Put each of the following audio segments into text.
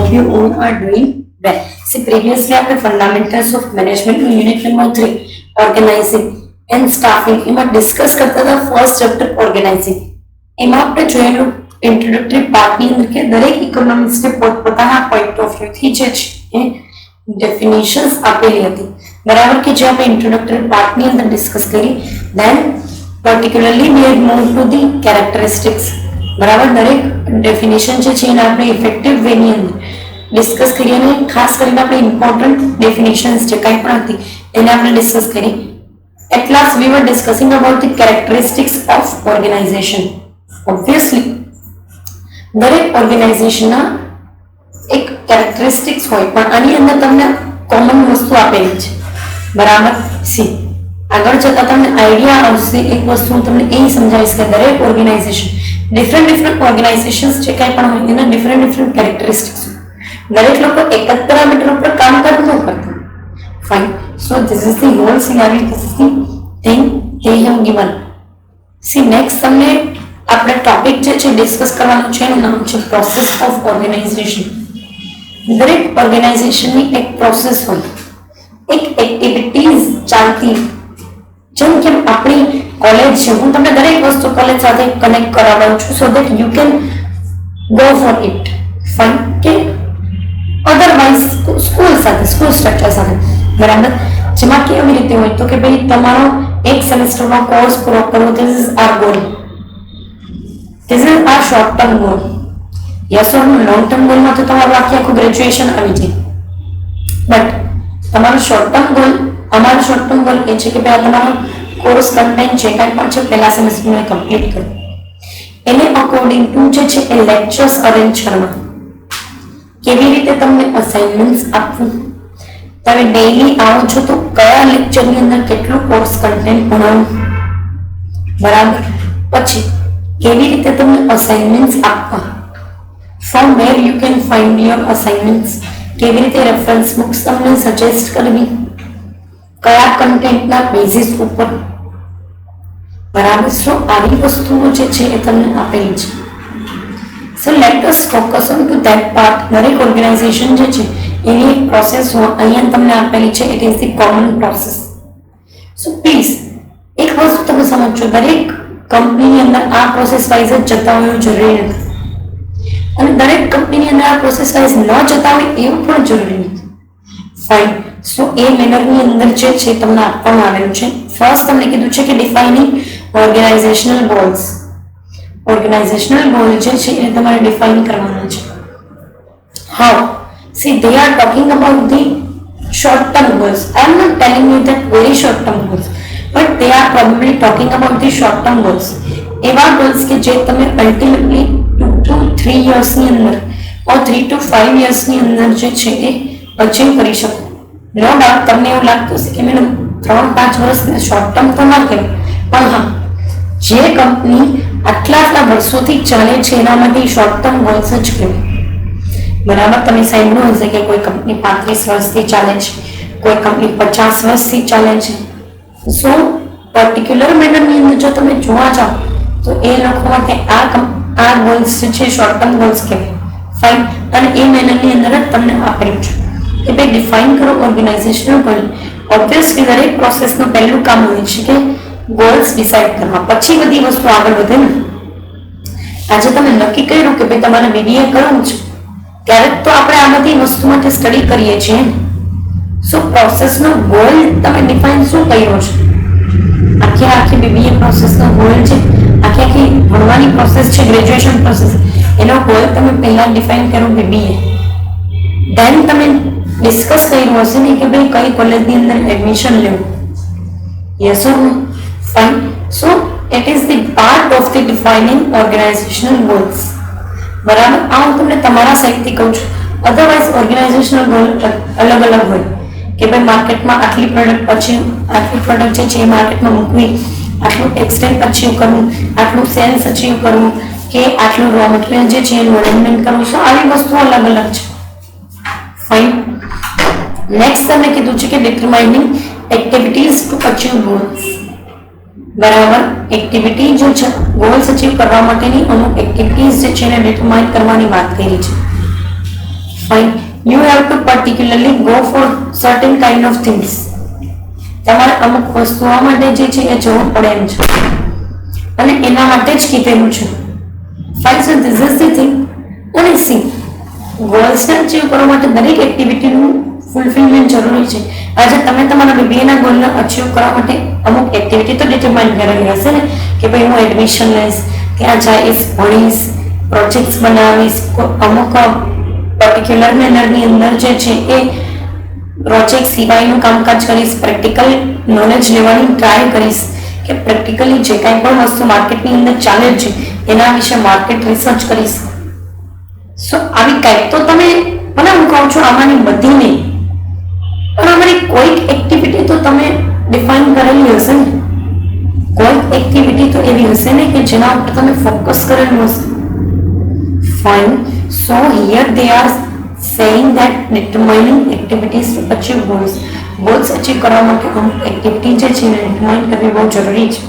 hope you all are doing well. See, previously આપણે fundamentals of management નું unit number 3 organizing and staffing એમાં discuss કરતા હતા first chapter organising. એમાં આપણે જોયેલું ઇન્ટ્રોડક્ટરી પાર્ટની અંદર કે દરેક ઇકોનોમિક્સને પોતપોતાના પોઈન્ટ ઓફ વ્યૂથી જે છે ડેફિનેશન્સ આપેલી હતી, બરાબર, કે જે આપણે ઇન્ટ્રોડક્ટરી પાર્ટની અંદર ડિસ્કસ કરી. Then particularly we had move to the characteristics, બરાબર. દરેક ડેફિનેશન જે છે એને આપણે ઇફેક્ટિવ વેની અંદર ડિસ્કસ કરી અને ખાસ કરીને આપણે ઇમ્પોર્ટન્ટ ડેફિનેશન્સ જે કંઈ પણ હતી એને આપણે ડિસ્કસ કરી. At last we were discussing about the characteristics of organization. Obviously દરેક ઓર્ગેનાઇઝેશનના એક કેરેક્ટરિસ્ટિક્સ હોય, પણ આની અંદર તમને કોમન વસ્તુ આપેલી છે, બરાબર. સી, આગળ જતા તમને આઈડિયા આવશે. એક વસ્તુ હું તમને એ સમજાવીશ કે દરેક ઓર્ગેનાઇઝેશન ડિફરન્ટ ઓર્ગેનાઇઝેશન્સ જે કાંઈ પણ હોય એના ડિફરન્ટ કેરેક્ટરિસ્ટિક્સ હોય. દરેક લોકો એક જ પેરામીટર ઉપર કામ કરતું કરતું. Fine. So this is the whole scenario. This is the thing they have given. See, next તમને આપણે ટોપિક જે છે ડિસ્કસ કરવાનું છે એનું નામ છે પ્રોસેસ ઓફ ઓર્ગેનાઇઝેશન. દરેક ઓર્ગેનાઇઝેશનની એક પ્રોસેસ હોય, એક એક્ટિવિટીઝ ચાલતી. જેમ કે આપણી કોલેજ છે, હું તમને દરેક વસ્તુ કોલેજ સાથે કનેક્ટ કરાવું છું so that you can go for it. Fine. કે અધરવાઇઝ સ્કૂલ સાથે, સ્કૂલ સ્ટ્રક્ચર સાથે, બરાબર. જેમાં કેવી રીતે હોય તો કે ભાઈ તમારો એક સેમેસ્ટરનો કોર્સ પૂરો કરવો, this is our goal, this is our short term goal. Yes or no? Long term ગોલમાં તો તમારું આખું ગ્રેજ્યુએશન આવી જાય, બટ તમારો શોર્ટ ટર્મ ગોલ, અમારો શોર્ટ ટર્મ ગોલ એ છે કે ભાઈ તમારો કોર્સ કન્ટેન્ટ જે કાંઈ પણ છે પહેલા સેમેસ્ટરમાં કમ્પ્લીટ કરો. એને અકોર્ડિંગ ટુ જે છે એ લેક્ચર્સ અરેન્જ કરવા, કેવી રીતે તમને અસાઇનમેન્ટ્સ આપવું, તમે ડેઈલી આવો છો તો કયા લેક્ચરની અંદર કેટલું કોર્સ કન્ટેન્ટ ભણાવવું, બરાબર. પછી કેવી રીતે તમને અસાઇનમેન્ટ્સ આપવા, from where you can find your assignments, કેવી રીતે રેફરન્સ બુક્સ તમને સજેસ્ટ કરવી, કયા કન્ટેન્ટના બેઝિસ ઉપર, બરાબર. સો આવી વસ્તુઓ જે છે એ તમને આપેલી છે. So let us focus on to that part. દરેક ઓર્ગેનાઇઝેશન જે છે એની એક પ્રોસેસ અહીંયા તમને આપેલી છે. It is the common process. So please એક વસ્તુ તમે સમજો, દરેક કંપનીની અંદર આ પ્રોસેસ વાઇઝ જ જતા હોય એવું જરૂરી નથી, અને દરેક કંપનીની અંદર આ પ્રોસેસ વાઇઝ ન જતા હોય એવું પણ જરૂરી નથી. ફાઇન. સો એ મેનરની અંદર જે છે તમને આપવામાં આવેલું છે. ફર્સ્ટ તમને કીધું છે કે defining organisational goals. Organisational goal જે છે એ તમારે ડિફાઇન કરવાના છે. How? See, they are talking about the short term goals. I am not telling you that very short term goals, but they are probably talking about the short term goals. એવા goals કે જે તમે ultimately 2 to 3 યર્સની અંદર ઓર 3 to 5 યર્સની અંદર જે છે એ achieve કરી શકો. નો ડાઉટ તમને એવું લાગતું હશે કે મેડમ 3-5 વર્ષને શોર્ટ ટર્મ તો ના કહેવાય, પણ હા, જે કંપની આટલા વર્ષોથી ચાલે છે એના માટે શોર્ટ ટર્મ ગોલ્સ જ કહેવાય, બરાબર. તમે સાંભળ્યું હશે કે કોઈ કંપની 35 વર્ષથી ચાલે છે, કોઈ કંપની 50 વર્ષથી ચાલે છે. સો પર્ટિક્યુલર મેનરની અંદર જો તમે જોવા જાઓ તો એ લોકો માટે આ ગોલ્સ જે છે શોર્ટ ટર્મ ગોલ્સ કહેવાય. ફાઇન. અને એ મેનરની અંદર જ તમને આપેલું છે કે ભાઈ ડિફાઇન કરો ઓર્ગેનાઇઝેશનલ ગોલ. ઓબ્વિયસલી દરેક પ્રોસેસનું પહેલું કામ હોય છે કે ગોલ્સ ડિસાઇડ કરવા, પછી બધી વસ્તુ આગળ વધે ને. આજે તમે નક્કી કર્યું કે ભાઈ તમારે બીબીએ કરવું છે, ત્યારે તો આપણે આ બધી વસ્તુ માટે સ્ટડી કરીએ છીએ. સો પ્રોસેસનો ગોલ તમે ડિફાઇન શું કર્યો છે? આખી બીબીએ પ્રોસેસનો ગોલ છે, આખી ભણવાની પ્રોસેસ છે, ગ્રેજ્યુએશન પ્રોસેસ, એનો ગોલ તમે પહેલા ડિફાઇન કરો બીબીએ. ધેન તમે ડિસ્કસ કર્યું હશે ને કે ભાઈ કઈ કોલેજની અંદર એડમિશન લેવું. Yes or no? Fine. So it is the part of the defining organizational goals. બરાબર. આ હું તમને તમારા સાઈડથી કહું છું. અધરવાઇઝ ઓર્ગેનાઇઝેશનલ ગોલ અલગ હોય કે ભાઈ માર્કેટમાં આટલી પ્રોડક્ટ અચીવ, આટલી પ્રોડક્ટ જે છે એ માર્કેટમાં મૂકવી, આટલું એક્સટેન્ટ અચીવ કરવું, આટલું સેલ્સ અચીવ કરવું, કે આટલું રો મટીરિયલ જે છે એનું મેનેજમેન્ટ કરવું. સો આવી વસ્તુ અલગ છે. ફાઇન. નેક્સ્ટ તમને કીધું છે કે determining activities to achieve goals. બરાબર. એક્ટિવિટી જે છે ગોલ્સ અચીવ કરવા માટેની અમુક એક્ટિવિટીઝ જે છે એને ડિટરમાઇન કરવાની વાત કરી છે. Fine. You have to particularly go for certain kind of things. તમારે અમુક વસ્તુઓ માટે જે છે એ જવું પડે એમ છે અને એના માટે જ કીધેલું છે. Fine. So this is the thing. અને સી ગોલ્સને અચીવ કરવા માટે દરેક એક્ટિવિટીનું ફૂલફિલમેન્ટ જરૂરી છે. આજે તમે તમારા બીબીએના ગોલને અચીવ કરવા માટે અમુક એક્ટિવિટી તો ડિટરમાઇન કરેલી હશે ને કે ભાઈ હું એડમિશન લઈશ, ત્યાં જઈશ, ભણીશ, પ્રોજેક્ટ્સ બનાવીશ, અમુક પર્ટિક્યુલર મેનરની અંદર જે છે એ પ્રોજેક્ટ સિવાયનું કામકાજ કરીશ, પ્રેક્ટિકલ નોલેજ લેવાની ટ્રાય કરીશ કે પ્રેક્ટિકલી જે કાંઈ પણ વસ્તુ માર્કેટની અંદર ચાલે છે એના વિશે માર્કેટ રિસર્ચ કરીશ. સો આવી કંઈક તો તમે મને હું કહું છું આમાંની બધી નહીં પણ અમારી કોઈક એક્ટિવિટી તો તમે ડિફાઇન કરેલી હશે ને, કોઈક એક્ટિવિટી તો એવી હશે ને કે જેના ઉપર તમે ફોકસ કરેલું હશે. Fine. So here they are saying that determining activities to achieve goals achieve કરવા માટે અમુક એક્ટિવિટી જે છે એને ડિફાઇન કરવી બહુ જરૂરી છે.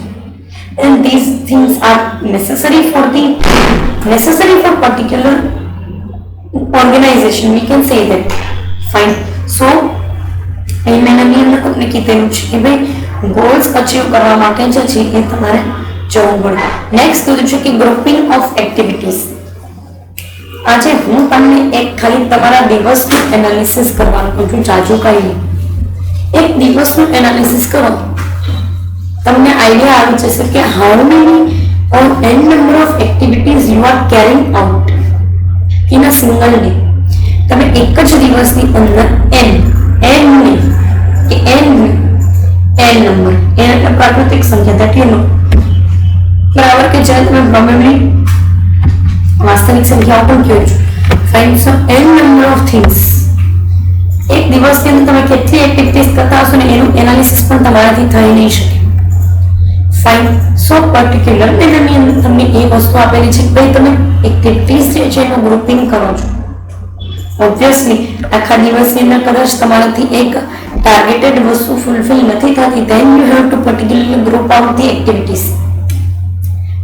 and these things are necessary for particular organization, we can say that. Fine. So એ મેનની અંદર તમને કીધેલું છે કે ભાઈ ગોલ્સ અચીવ કરવા માટે જે છે એ તમારે જવું પડે. નેક્સ્ટ કીધું છે કે ગ્રુપિંગ ઓફ એક્ટિવિટીઝ. આજે હું તમને એક ખાલી તમારા દિવસનું એનાલિસિસ કરવાનું કહું છું, જાજુ કઈ નહીં. એક દિવસનું એનાલિસિસ કરો, તમને આઈડિયા આવી જશે કે how many or an number of activities you are carrying out in a single day. તમે એક જ દિવસની અંદર એન નંબર એટલે પ્રાકૃતિક સંખ્યા that you know બરાબર કે જ્યારે તમે પ્રોબેબલી વાસ્તવિક સંખ્યાઓ પણ કહો છો. Fine. So an number of things એક દિવસની અંદર તમે કેટલી એક્ટિવિટીઝ કરતા હશો ને એનું એનાલિસિસ પણ તમારાથી થઈ નહીં શકે. ફાઇન. સો પર્ટિક્યુલર એની અંદર તમને એ વસ્તુ આપેલી છે કે ભાઈ તમે એક્ટિવિટીઝ જે છે એનું ગ્રુપિંગ કરો છો. ઓબ્વિયસલી આખા દિવસની અંદર કદાચ તમારાથી એક ટાર્ગેટેડ વસ્તુ ફૂલફિલ નથી થતી, then you have two particularly group out the activities.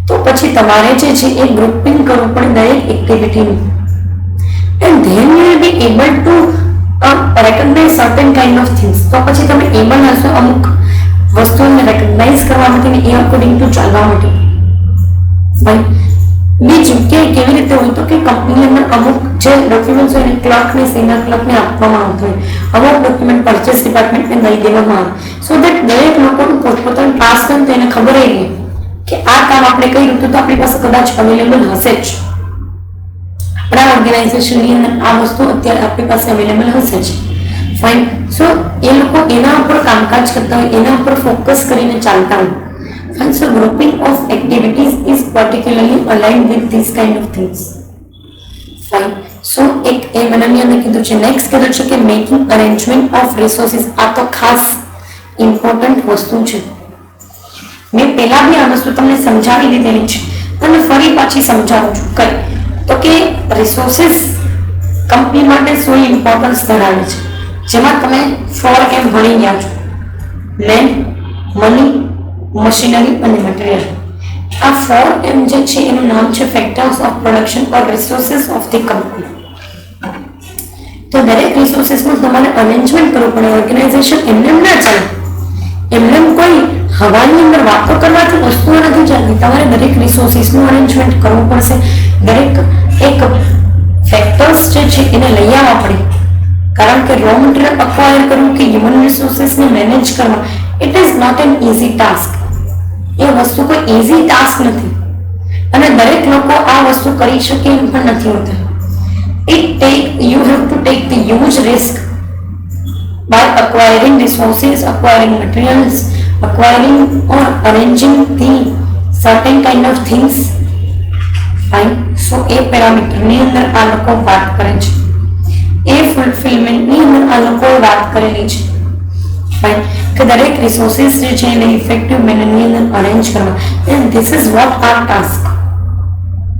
તો પછી તમારે જે છે એ ગ્રુપિંગ કરવું પડે દરેક એક્ટિવિટીનું. And then you will be able to recognize certain kind of things. તો પછી તમે એબલ હશો અમુક વસ્તુઓને રેકગ્નાઇઝ કરવા માટે એ અકોર્ડિંગ ટુ ચાલવા માટે. બીજું કે કેવી રીતે હોય તો કે કંપની અંદર અમુક જે ડોક્યુમેન્ટ્સ હોય ક્લર્કને સિનિયર ક્લર્કને આપવામાં આવતો હોય, અમુક ડોક્યુમેન્ટ પરચેસ ડિપાર્ટમેન્ટને દઈ દેવામાં આવે, સો દેટ દરેક લોકોનું પોતપોતાનું ટાસ્ક હોય તો એને ખબર રહે કે આ કામ આપણે કર્યું તો આપણી પાસે કદાચ અવેલેબલ હશે જ. આપણા ઓર્ગેનાઇઝેશનની અંદર આ વસ્તુ અત્યારે આપણી પાસે અવેલેબલ હશે જ. ફાઇન. સો એ લોકો એના ઉપર કામકાજ કરતા હોય, એના ઉપર ફોકસ કરીને ચાલતા હોય. Fine. So grouping of activities is particularly aligned with these kind of things. Fine. So એક એ મને અંદર કીધું છે. નેક્સ્ટ કીધું છે કે મેકિંગ અરેન્જમેન્ટ ઓફ રિસોર્સિસ. આ તો ખાસ ઇમ્પોર્ટન્ટ વસ્તુ છે. મેં પહેલા બી આ વસ્તુ તમને સમજાવી દીધેલી છે અને ફરી પાછી સમજાવું છું. કઈ તો કે રિસોર્સિસ કંપની માટે શું ઇમ્પોર્ટન્સ ધરાવે છે, જેમાં તમે 4M ભણી ગયા છો: લેન્ડ, મની, મશીનરી અને મટીરિયલ. આ 4M જે છે એનું નામ છે factors of production or resources of the company. તો દરેક રિસોર્સિસનું તમારે અરેન્જમેન્ટ કરવું પડે. ઓર્ગેનાઇઝેશન એમને ના ચાલે, એમને કોઈ હવાની અંદર વાતો કરવાથી વસ્તુઓ નથી ચાલતી. તમારે દરેક રિસોર્સિસનું અરેન્જમેન્ટ કરવું પડશે. દરેક એક ફેક્ટર્સ જે છે એને લઈ આવવા પડે, કારણ કે રો મટીરિયલ અક્વાયર કરવું કે હ્યુમન રિસોર્સિસને મેનેજ કરવા it is not an easy task. એ વસ્તુ કોઈ ઇઝી ટાસ્ક નથી અને દરેક લોકો આ વસ્તુ કરી શકે એમ પણ નથી હોતા. You have to take the huge risk by acquiring resources, acquiring materials, acquiring or arranging the certain kind of things. Fine. So A parameter ની અંદર આ લોકો વાત કરે છે, એ ફૂલફિલમેન્ટ ની અંદર આ લોકો વાત કરેલી છે. ફાઇન. કે દરેક રિસોર્સિસ જે છે એને ઇફેક્ટિવ મેનરની અંદર અરેન્જ કરવા. And this is what are task.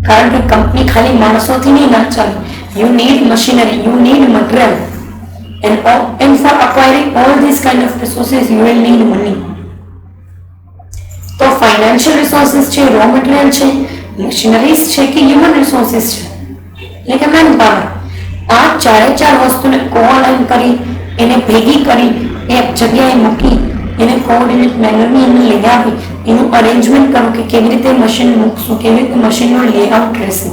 કારણ કે કંપની ખાલી માણસોથી નહીં ના ચાલે. You need machinery, you need material, and for acquiring all these kind of resources, you will need money. તો financial resources છે, raw material છે, machineries છે કે human resources છે, એટલે કે manpower. આ ચારે ચાર વસ્તુને કોઅલાઇન કરી, એને ભેગી કરી, એક જગ્યાએ મૂકી, એને કોઓર્ડિનેટ મેનરની અંદર લઈ આવી, એનું અરેન્જમેન્ટ કરો કે કેવી રીતે મશીન મૂકશું, કેવી રીતે મશીનનું લેઆઉટ રહેશે,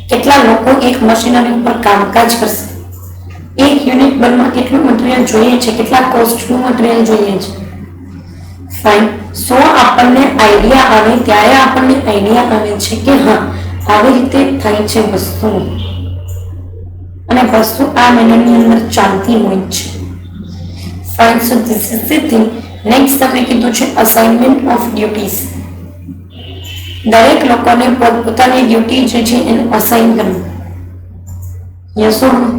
કેટલા લોકો એક મશીનરી ઉપર કામકાજ કરશે, એક યુનિટ બનમાં કેટલું મટીરિયલ જોઈએ છે, કેટલા કોસ્ટનું મટીરિયલ જોઈએ છે. ફાઇન. સો આપણને આઈડિયા આવે ત્યારે આપણને આઈડિયા આવે છે કે હા આવી રીતે થાય છે વસ્તુ, અને વસ્તુ આ મેનરની અંદર ચાલતી હોય છે. Fine. So this is the thing. Next તમે કીધું છે અસાઇનમેન્ટ ઓફ ડ્યુટીઝ. દરેક લોકોને પોતપોતાની ડ્યુટી જે છે એને અસાઇન કરવી. યસ ઓર નો?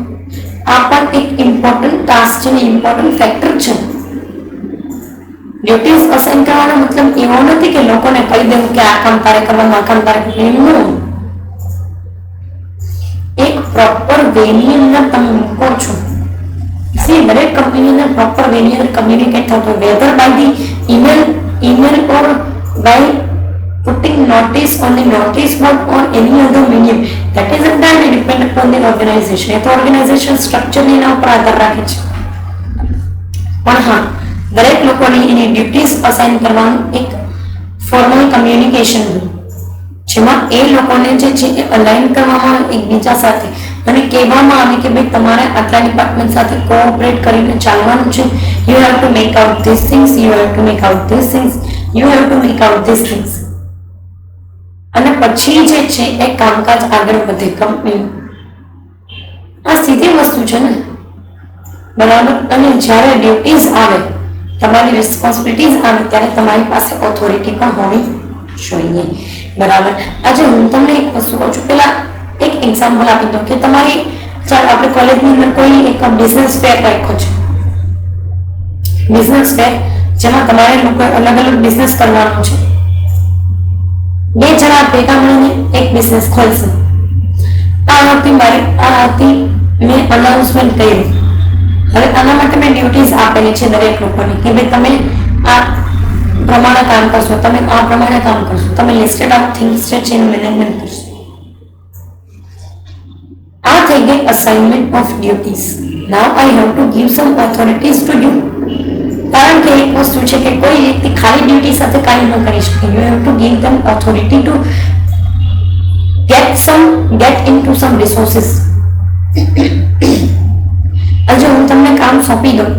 આ પણ એક ઇમ્પોર્ટન્ટ ટાસ્ક છે, ઇમ્પોર્ટન્ટ ફેક્ટર છે. ડ્યુટીઝ અસાઇન કરવાનો મતલબ એવો નથી કે લોકોને કહી દેવું કે આ કામ તારે કરવાનું, આ કામ તારે કરવાનું. એક પ્રોપર વેની અંદર તમે મૂકો છો. દરેક કંપનીની અંદર પ્રોપર વેની અંદર કમ્યુનિકેટ થતું હોય, whether by the email or by putting notice on the notice board or any other medium. That is entirely depend upon the organization. એ તો ઓર્ગેનાઇઝેશન સ્ટ્રક્ચર એના ઉપર આધાર રાખે છે. પણ હા, દરેક લોકોને એની ડ્યુટીઝ અસાઇન કરવાનું એક ફોર્મલ કમ્યુનિકેશન હોય, જેમાં એ લોકોને જે છે એ અલાઇન કરવામાં આવે એકબીજા સાથે, અને કહેવામાં આવે કે ભાઈ તમારે આટલા ડિપાર્ટમેન્ટ સાથે કોઓપરેટ કરીને ચાલવાનું છે. You have to make out this things, you have to make out this things, you have to make out this things. અને પછી જે છે એ કામકાજ આગળ વધે કંપની. આ સીધી વસ્તુ છે ને, બરાબર. અને જ્યારે ડ્યુટીઝ આવે, તમારી રિસ્પોન્સિબિલિટીઝ આવે, ત્યારે તમારી પાસે ઓથોરિટી પણ હોવી જોઈએ, બરાબર. આજે હું તમને એક વસ્તુ કહું છું. પેલા એક એક્ઝામ્પલ આપી દઉં કે તમારી, ચાલો આપણે કોલેજની અંદર કોઈ એક બિઝનેસ ફેર રાખ્યો છે, બિઝનેસ ફેર, જેમાં તમારે લોકો અલગ અલગ બિઝનેસ કરવાનો છે. બે જણા ભેગા મળીને એક બિઝનેસ ખોલશે. આ હતી મેં અનાઉન્સમેન્ટ કર્યું. હવે આના માટે મેં ડ્યુટીઝ આપેલી છે દરેક લોકોને કે ભાઈ તમે આ પ્રમાણે કામ કરશો, તમે આ પ્રમાણે કામ કરશો, તમે લિસ્ટેડ ઓફ થિંગ્સ છે એનું મેનેજમેન્ટ કરશો. આ થઈ ગઈ assignment of duties. Now I have to give sum authorities to you. કારણ કે એક વસ્તુ છે કે કોઈ વ્યક્તિ ખાલી ડ્યુટી સાથે કાંઈ ન કરી શકે. You have to give them authority to get into some resources. આજે હું તમને કામ સોંપી દઉં,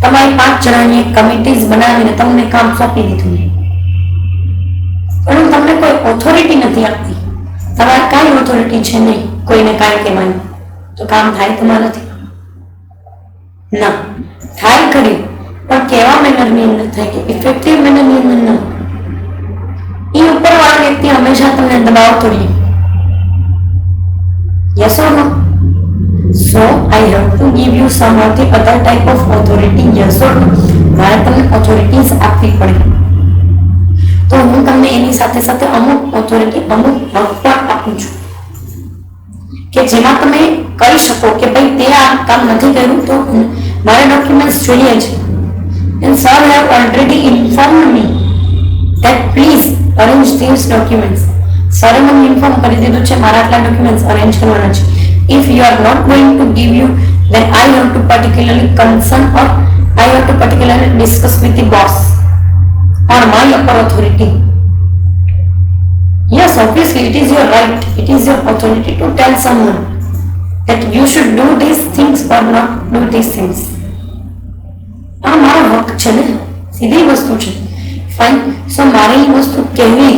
તમારી 5 જણાની કમિટીઝ બનાવીને તમને કામ સોંપી દીધું, પણ હું તમને કોઈ ઓથોરિટી નથી આપતી. તમારે કાંઈ ઓથોરિટી છે નહીં કોઈને કાંઈ કહેવાની, તો કામ થાય તમારાથી ના થાય કર્યું, પણ કેવા મેનરની અંદર થાય કે ઇફેક્ટિવ મેનરની અંદર ના. એ ઉપરવાળા વ્યક્તિ હંમેશા તમને દબાવતો રહે. Yes or no? So I have to give you some of the other type of authority. Yes or no? મારે તમને authorities આપવી પડે. તો હું તમને એની સાથે સાથે અમુક ઓથોરિટી, અમુક હક પણ આપું છું કે જેમાં તમે કહી શકો કે ભાઈ તે આ કામ નથી કર્યું તો મારે ડોક્યુમેન્ટ્સ જોઈએ છે. And sir have already informed me that please arrange these documents. સરે મને ઇન્ફોર્મ કરી દીધું છે મારા આટલા ડોક્યુમેન્ટ્સ અરેન્જ કરવાના છે. If you are not going to give you, then I have to particularly concern or I have to particularly discuss with the boss or my upper authority. Yes, obviously it is your right, it is your authority to tell someone that you should do these things or not do these things. આ મારો હક છે ને, સીધી વસ્તુ છે. Fine. સો મારે એ વસ્તુ કહેવી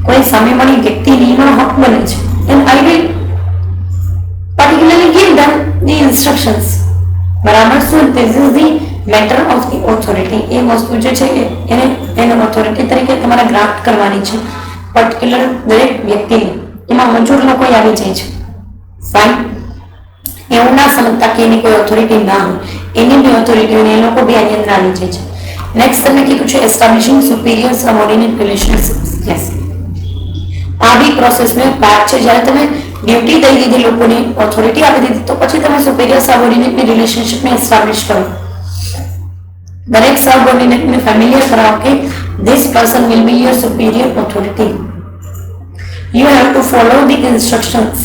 કોઈ સામેવાળી વ્યક્તિની મારો હક બને છે. And I will particularly give them the instructions. બરાબર. So this is the matter of the authority. એ વસ્તુ જે છે એને ઓથોરિટી તરીકે તમારે ગ્રાફ્ટ કરવાની છે પર્ટિક્યુલર દરેક વ્યક્તિને. એમાં મજૂર લોકો આવી જાય છે. ફાઇન. એવું ના સમજતા કે એની કોઈ ઓથોરિટી ના હોય, એની બી ઓથોરિટી હોય, એ લોકો બી આની અંદર આવી જાય છે. નેક્સ્ટ તમને કીધું છે એસ્ટાબ્લિશિંગ સુપીરિયર સબઓર્ડિનેટ રિલેશનશિપ્સ. યસ, આ બી પ્રોસેસનો એક ભાગ છે. જ્યારે તમે ડ્યુટી દઈ દીધી, લોકોને ઓથોરિટી આપી દીધી, તો પછી તમે સુપીરિયર સબઓર્ડિનેટની રિલેશનશિપને એસ્ટાબ્લિશ કરો. દરેક સબઓર્ડિનેટને ફેમિલિયર કરાવો કે this person will be your superior authority. You have two follow the instructions.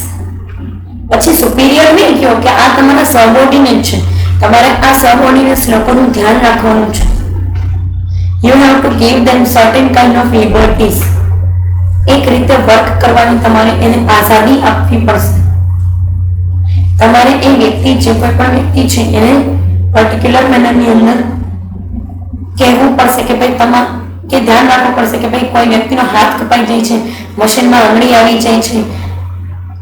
પછી સુપિરિયર નહીં કહો કે આ તમારા સબઓર્ડિનેટ છે, તમારે આ સબઓર્ડિનેટ લોકોનું ધ્યાન રાખવાનું છે. You have to give them certain kind of liberties. એક રીતે વર્ક કરવાની તમારે એને આઝાદી આપવી પડશે. તમારે એ વ્યક્તિ જે કોઈ પણ વ્યક્તિ છે એને પર્ટિક્યુલર મેનરની અંદર કહેવું પડશે કે ભાઈ તમારે કે ધ્યાન રાખવું પડશે કે ભાઈ કોઈ વ્યક્તિનો હાથ કપાઈ જાય છે, મશીનમાં આંગળી આવી જાય છે,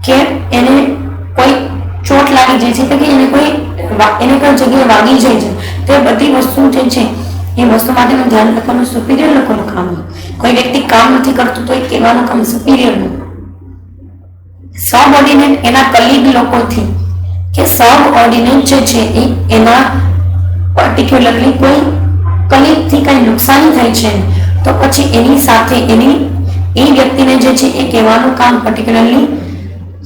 કે એને કોઈ ચોટ લાગી જાય છે, તો કે એને કોઈ જગ્યાએ વાગી જાય છે, તો એ બધી વસ્તુ જે છે એ વસ્તુ માટેનું ધ્યાન રાખવાનું સુપિરિયર લોકોનું કામ હોય. કોઈ વ્યક્તિ કામ નથી કરતું તો એ કહેવાનું કામ સુપિરિયરનું. સબઓર્ડિનેટ એના કલીગ લોકોથી કે સબઓર્ડિનેટ જે છે એ એના પર્ટિક્યુલરલી કોઈ કલીગથી કંઈ નુકસાન થાય છે તો પછી એની સાથે એ વ્યક્તિને જે છે એ કહેવાનું કામ પર્ટિક્યુલરલી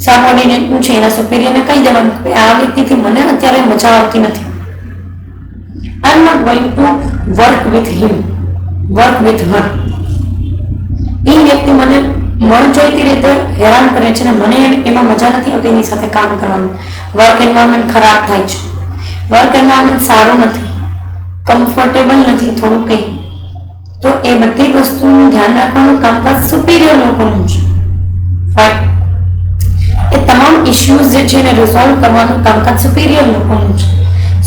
સબઓર્ડિનેટનું છે, એના સુપિરિયરને કહી દેવાનું કે આ વ્યક્તિથી મને અત્યારે મજા આવતી નથી. I am not going to work with him, work with her. એ વ્યક્તિ મને મનજોઈતી રીતે હેરાન કરે છે ને મને એમાં મજા નથી આવતી એની સાથે કામ કરવાનું. વર્ક એન્વાયરમેન્ટ ખરાબ થાય છે, વર્ક એન્વાયરમેન્ટ સારું નથી, કમ્ફર્ટેબલ નથી થોડું કંઈ, તો એ બધી વસ્તુનું ધ્યાન રાખવાનું કામકાજ સુપિરિયર લોકોનું છે. એ તમામ ઇશ્યુઝ જે છે એને રિઝોલ્વ કરવાનું કામકાજ સુપિરિયર લોકોનું છે.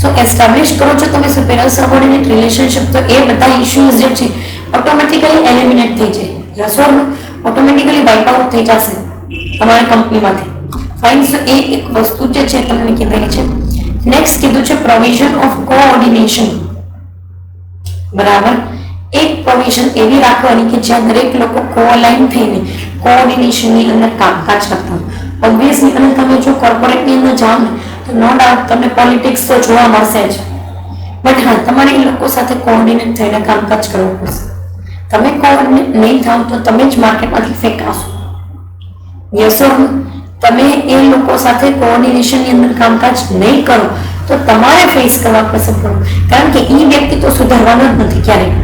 સો એસ્ટાબ્લિશ કરો છો તમે સુપિરિયર સબઓર્ડિનેટ રિલેશનશિપ, તો એ બધા ઇશ્યુઝ જે છે ઓટોમેટિકલી એલિમિનેટ થઈ જાય, રસોડ ઓટોમેટિકલી વાઇપ આઉટ થઈ જશે તમારી કંપનીમાંથી. ફાઇન. સો એ એક વસ્તુ જે છે તમને કીધેલી છે. નેક્સ્ટ કીધું છે પ્રોવિઝન ઓફ કોઓર્ડિનેશન. બરાબર. એક પ્રોવિઝન એવી રાખવાની કે જ્યાં દરેક લોકો કોઅલાઇન થઈને કોઓર્ડિનેશનની અંદર કામકાજ કરતા. ઓબ્વિયસલી અને તમે જો કોર્પોરેટની અંદર જાઓ ને તો નો ડાઉટ તમને પોલિટિક્સ તો જોવા મળશે જ, બટ હા તમારે એ લોકો સાથે કોઓર્ડિનેટ થઈને કામકાજ કરવું પડશે. તમે કોઓર્ડિનેટ નહીં થાવ તો તમે જ માર્કેટમાંથી ફેંકાશો. યસ ઓર નો? તમે એ લોકો સાથે કોઓર્ડિનેશનની અંદર કામકાજ નહીં કરો તો તમારે ફેસ કરવા પડશે પ્રોબ્લેમ, કારણ કે એ વ્યક્તિ તો સુધારવાનો જ નથી ક્યારેય.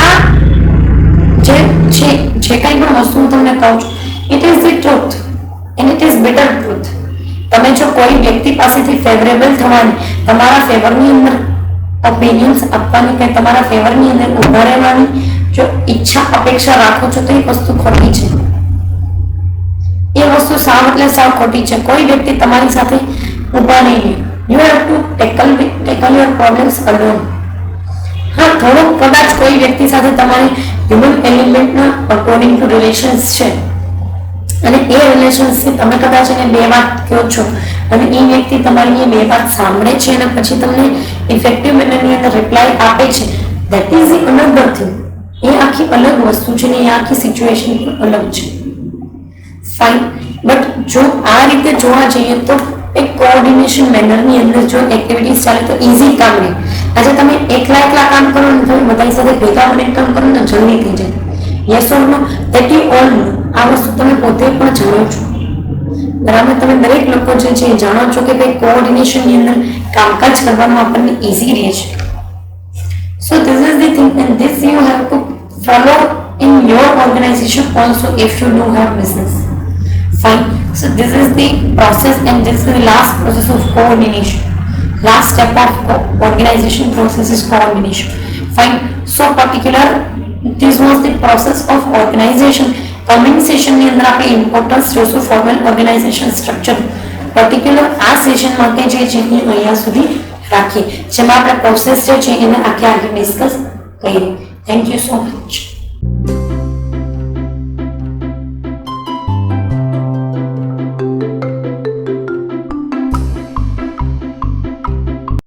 આ જે કંઈ પણ વસ્તુ હું તમને કહું છું, it is the truth and it is better truth. તમે જો કોઈ વ્યક્તિ પાસેથી ફેવરેબલ થવાની, તમારા ફેવરની અંદર ઓપિનિયન્સ આપવાની કે તમારા ફેવરની અંદર ઉભા રહેવાની જો ઈચ્છા અપેક્ષા રાખો છો તો એ વસ્તુ ખોટી છે. એ વસ્તુ સાવ એટલે સાવ ખોટી છે. કોઈ વ્યક્તિ તમારી સાથે ઉભા નહીં રહે. You have two tackle your problems alone. હા, થોડુંક કદાચ કોઈ વ્યક્તિ સાથે તમારી હ્યુમન એલિમેન્ટના અકોર્ડિંગ ટુ રિલેશન્સ છે અને એ રિલેશન્સથી તમે કદાચ એને બે વાત કહો છો અને એ વ્યક્તિ તમારી એ બે વાત સાંભળે છે અને પછી તમને ઇફેક્ટિવ મેનરની અંદર રિપ્લાય આપે છે, દેટ ઇઝ અનધર થિંગ. એ આખી અલગ વસ્તુ છે ને એ આખી સિચ્યુએશન પણ અલગ છે. ફાઇન. બટ જો આ રીતે જોવા જઈએ તો એક કોઓર્ડિનેશન મેનરની અંદર જો એક્ટિવિટીઝ ચાલે તો ઇઝી કામ નહીં. આજે તમે એકલા કામ કરો ને તમે બધા સાથે ભેગા મળીને કામ કરો ને જલ્દી થઈ જાય. Yes or no? That you all know. આ વસ્તુ તમે પોતે પણ જાણો છો. બરાબર. તમે દરેક લોકો જે છે એ જાણો છો કે ભાઈ કોઓર્ડિનેશનની અંદર કામકાજ કરવાનું આપણને ઇઝી રહે છે. So this is the thing and this you have two follow in your organization also if you do have business. Fine. So this is the process and this is the last process of coordination. Last step of organization process is coordination. Fine. So particular this was the process of organization. Coming session ની અંદર આપણે importance જોશું formal organisation structure. Particular આ session માટે જે છે એ અહીંયા સુધી રાખીએ, જેમાં આપણે પ્રોસેસ જે છે એને આખે ડિસ્કસ કરીએ. Thank you so much.